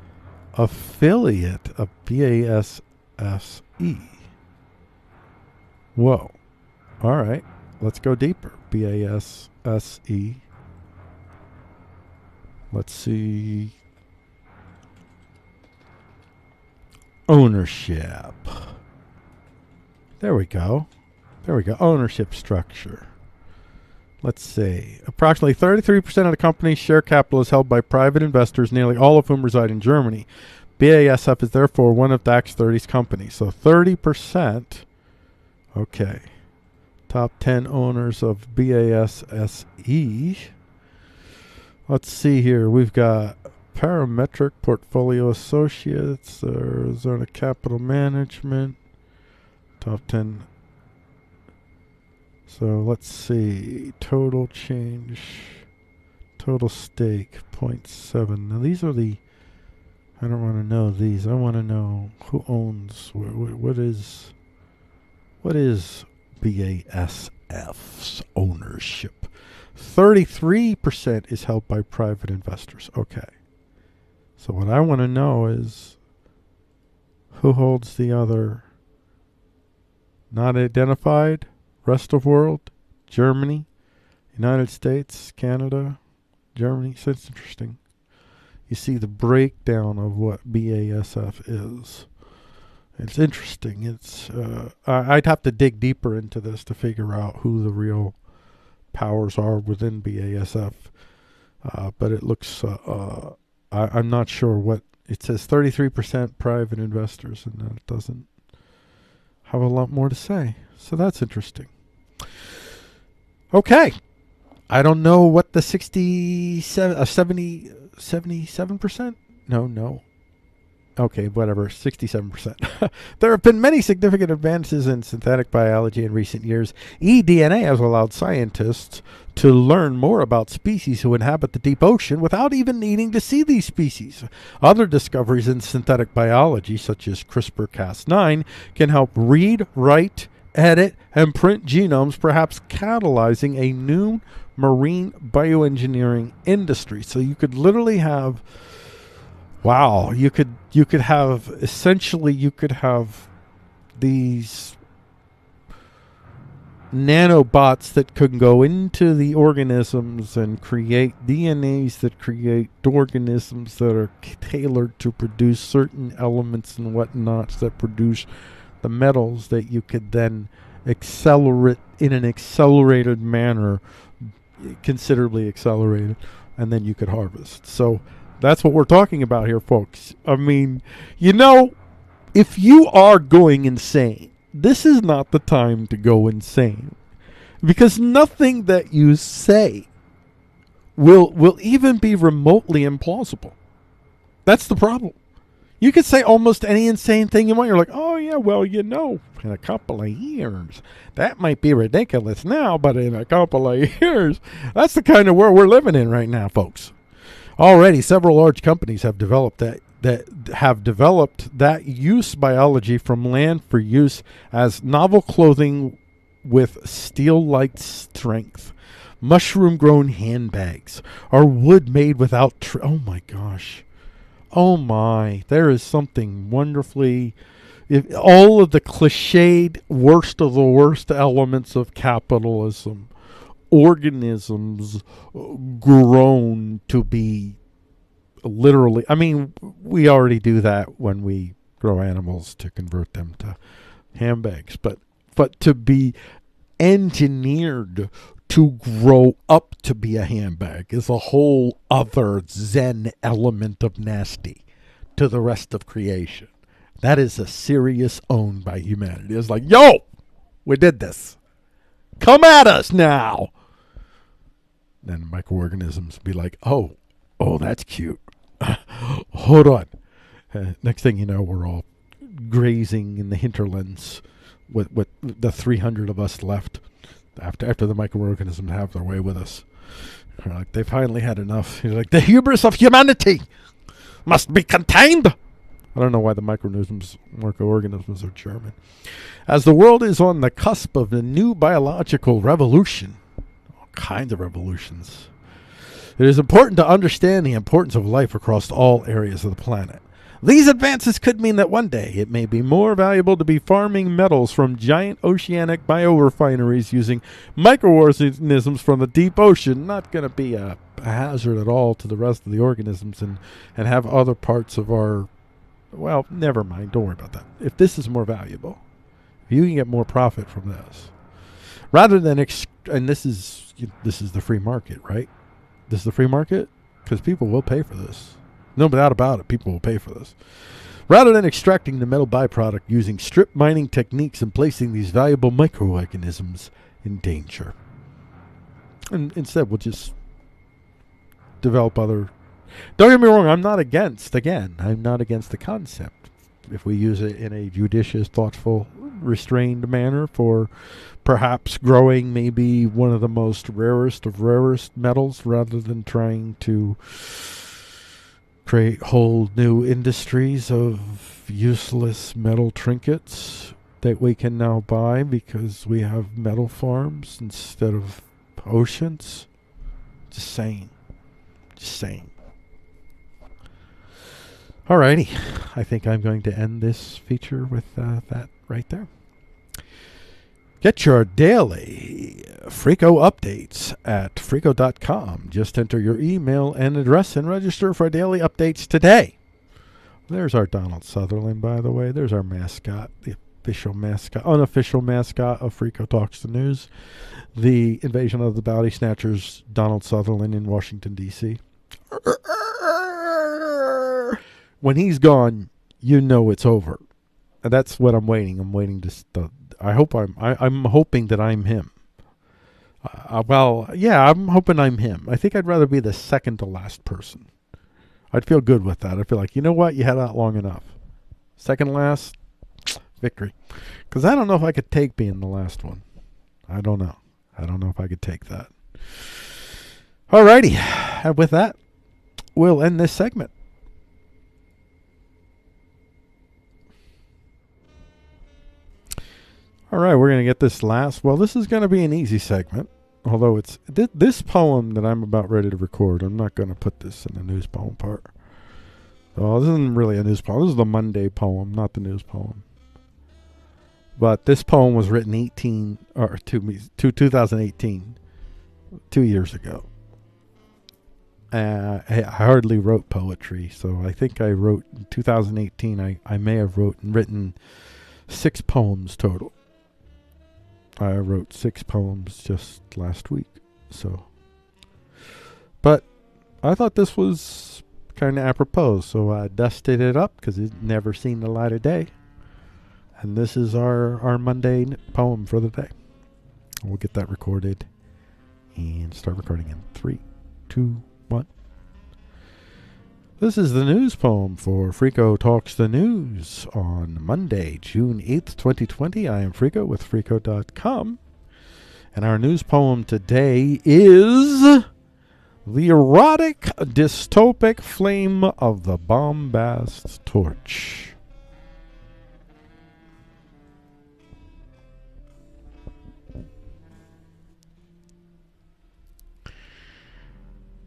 affiliate of BASF SE. Whoa. All right. Let's go deeper. BASF SE. Let's see. Ownership. There we go. Ownership structure. Let's see. Approximately 33% of the company's share capital is held by private investors, nearly all of whom reside in Germany. BASF is therefore one of DAX 30's companies. So 30%. Okay. Top 10 owners of BASSE. Let's see here. We've got Parametric Portfolio Associates, Arizona Capital Management, top 10. So let's see, total change, total stake, 0.7. Now these are the, I don't want to know these. I want to know who owns, what is BASF's ownership. 33% is held by private investors. Okay. So what I want to know is who holds the other not identified, rest of world, Germany, United States, Canada, Germany. So it's interesting. You see the breakdown of what BASF is. It's interesting. It's I'd have to dig deeper into this to figure out who the real powers are within BASF. But it looks, I'm not sure what, it says 33% private investors, and that doesn't have a lot more to say. So that's interesting. Okay. I don't know what the 77%? No. Okay, whatever, 67%. There have been many significant advances in synthetic biology in recent years. eDNA has allowed scientists to learn more about species who inhabit the deep ocean without even needing to see these species. Other discoveries in synthetic biology, such as CRISPR-Cas9, can help read, write, edit, and print genomes, perhaps catalyzing a new marine bioengineering industry. So you could literally have, wow, you could have these nanobots that could go into the organisms and create DNAs that create organisms that are tailored to produce certain elements and whatnot that produce the metals that you could then accelerate in an accelerated manner, considerably accelerated, and then you could harvest. So that's what we're talking about here, folks. I mean, if you are going insane, this is not the time to go insane, because nothing that you say will even be remotely implausible. That's the problem. You could say almost any insane thing you want. You're like, oh yeah, well, in a couple of years, that might be ridiculous now, but in a couple of years, that's the kind of world we're living in right now, folks. Already, several large companies have developed that use biology from land for use as novel clothing with steel-like strength, mushroom-grown handbags, or wood made without oh my gosh. Oh my, there is something wonderfully, all of the cliched worst of the worst elements of capitalism, organisms grown to be literally, I mean, we already do that when we grow animals to convert them to handbags, but to be engineered to grow up to be a handbag is a whole other Zen element of nasty to the rest of creation. That is a serious own by humanity. It's like, yo, we did this. Come at us now. Then microorganisms be like, oh, that's cute. Hold on. Next thing you know, we're all grazing in the hinterlands with the 300 of us left after the microorganisms have their way with us. Like, they finally had enough. You're like, the hubris of humanity must be contained. I don't know why the microorganisms are German. As the world is on the cusp of a new biological revolution, all kinds of revolutions, it is important to understand the importance of life across all areas of the planet. These advances could mean that one day it may be more valuable to be farming metals from giant oceanic biorefineries using microorganisms from the deep ocean. Not going to be a hazard at all to the rest of the organisms and have other parts of our, well, never mind. Don't worry about that. If this is more valuable, if you can get more profit from this, rather than, and this is the free market, right? This is the free market because people will pay for this. No doubt about it, people will pay for this. Rather than extracting the metal byproduct using strip mining techniques and placing these valuable microorganisms in danger. And instead, we'll just develop other... Don't get me wrong, I'm not against the concept. If we use it in a judicious, thoughtful, restrained manner for perhaps growing maybe one of the most rarest of rarest metals rather than trying to create whole new industries of useless metal trinkets that we can now buy because we have metal farms instead of oceans. Just saying. Alrighty, I think I'm going to end this feature with that right there. Get your daily Freako updates at Freako.com. Just enter your email and address and register for daily updates today. There's our Donald Sutherland, by the way. There's our mascot, the official mascot, unofficial mascot of Freako Talks the News. The invasion of the Bounty Snatchers, Donald Sutherland in Washington, D.C. When he's gone, you know it's over. And that's what I'm waiting. I'm waiting to... I'm hoping that I'm him. I'm hoping I'm him. I think I'd rather be the second to last person. I'd feel good with that. I'd feel like, you know what? You had that long enough. Second last, victory. Because I don't know if I could take being the last one. I don't know. I don't know if I could take that. Alrighty. And with that, we'll end this segment. All right, we're going to get this last. Well, this is going to be an easy segment. Although it's this poem that I'm about ready to record. I'm not going to put this in the news poem part. Oh, this isn't really a news poem. This is the Monday poem, not the news poem. But this poem was written 2018, 2 years ago. I hardly wrote poetry, so I think I wrote in 2018. I may have written 6 poems total. I wrote 6 poems just last week, so. But I thought this was kind of apropos, so I dusted it up because it never seen the light of day. And this is our Monday poem for the day. We'll get that recorded and start recording in 3, 2, 1. This is the news poem for Freako Talks the News on Monday, June 8th, 2020. I am Freako with Freako.com. And our news poem today is The Erotic, Dystopic Flame of the Bombast Torch.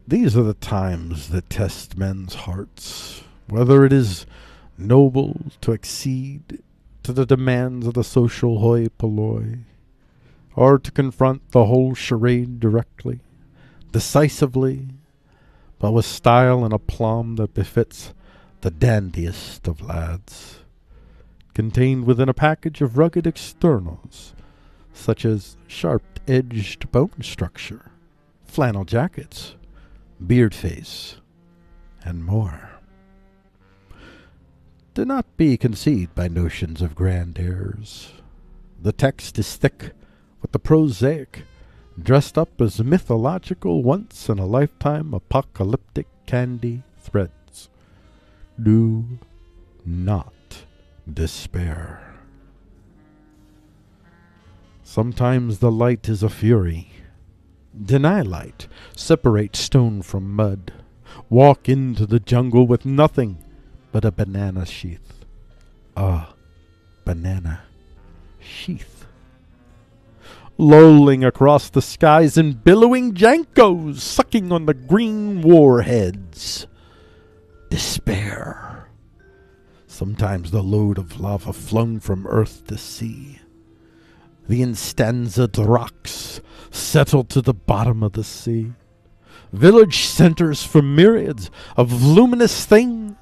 These are the times that test men's hearts, whether it is noble to accede to the demands of the social hoi polloi, or to confront the whole charade directly, decisively, but with style and aplomb that befits the dandiest of lads, contained within a package of rugged externals, such as sharp-edged bone structure, flannel jackets, beard face, and more. Do not be conceived by notions of grand airs. The text is thick with the prosaic, dressed up as mythological once-in-a-lifetime apocalyptic candy threads. Do not despair. Sometimes the light is a fury. Deny light, separate stone from mud, walk into the jungle with nothing but a banana sheath. A banana sheath. Lolling across the skies in billowing jankos, sucking on the green warheads. Despair. Sometimes the load of lava flung from earth to sea. The instanza'd rocks settle to the bottom of the sea. Village centers for myriads of luminous things.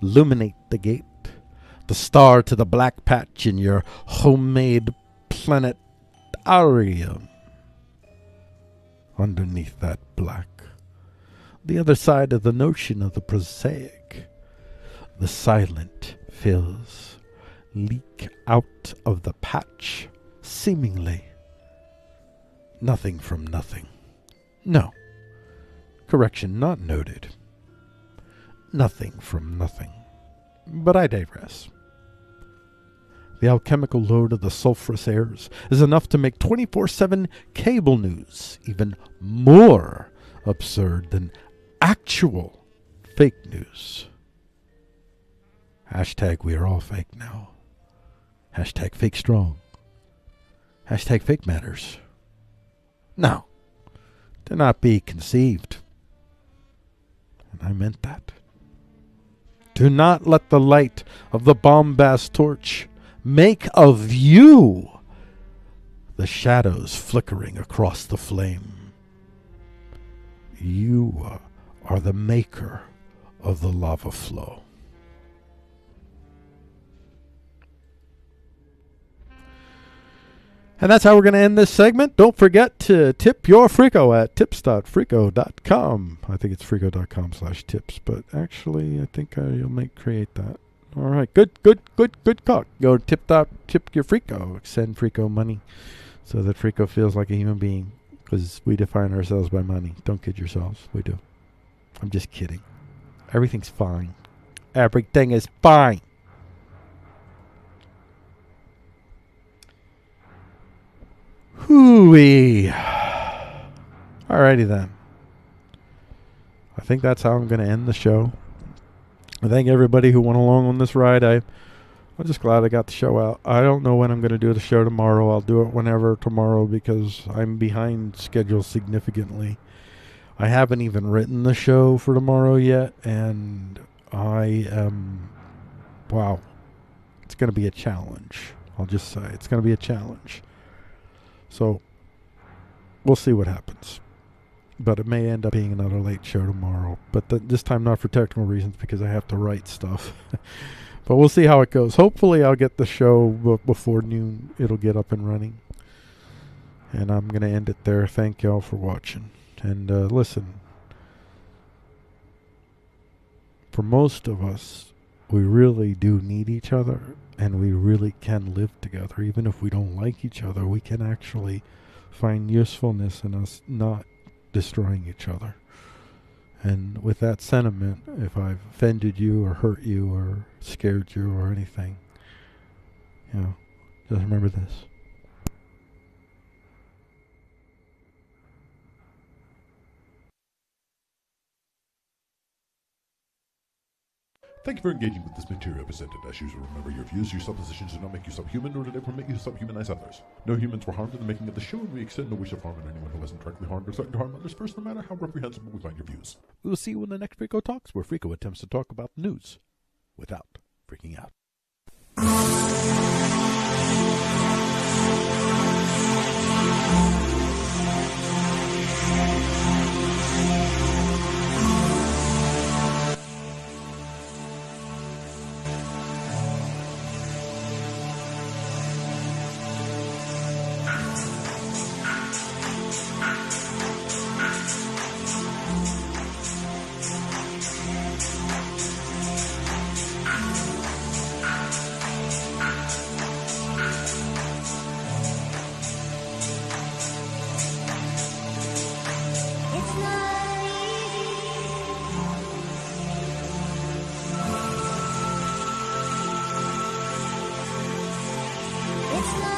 Illuminate the gate, the star to the black patch in your homemade planetarium. Underneath that black, the other side of the notion of the prosaic, the silent fills leak out of the patch, seemingly. Nothing from nothing. No. Correction not noted. Nothing from nothing. But I digress. The alchemical load of the sulfurous airs is enough to make 24/7 cable news even more absurd than actual fake news. Hashtag we are all fake now. Hashtag fake strong. Hashtag fake matters. No, do not be conceived. And I meant that. Do not let the light of the Bombast torch make of you the shadows flickering across the flame. You are the maker of the lava flow. And that's how we're going to end this segment. Don't forget to tip your Frico at tips.frico.com. I think it's frico.com/tips, but actually I think you'll create that. All right, good cock. Go tip your Frico. Send Frico money so that Frico feels like a human being, because we define ourselves by money. Don't kid yourselves. We do. I'm just kidding. Everything's fine. Everything is fine. Hooey. Alrighty then. I think that's how I'm going to end the show. I thank everybody who went along on this ride. I'm just glad I got the show out. I don't know when I'm going to do the show tomorrow. I'll do it whenever tomorrow because I'm behind schedule significantly. I haven't even written the show for tomorrow yet, and I am... Wow. It's going to be a challenge. I'll just say it's going to be a challenge. So, we'll see what happens. But it may end up being another late show tomorrow. But this time not for technical reasons, because I have to write stuff. But we'll see how it goes. Hopefully I'll get the show before noon. It'll get up and running. And I'm going to end it there. Thank y'all for watching. And listen. For most of us, we really do need each other. And we really can live together. Even if we don't like each other, we can actually find usefulness in us not destroying each other. And with that sentiment, if I've offended you or hurt you or scared you or anything, just remember this. Thank you for engaging with this material presented. As usual, remember your views, your suppositions do not make you subhuman, nor do they permit you to subhumanize others. No humans were harmed in the making of the show, and we extend no wish of harm in anyone who wasn't directly harmed or threatened to harm others first, no matter how reprehensible we find your views. We will see you in the next Frico Talks, where Frico attempts to talk about news without freaking out. It's not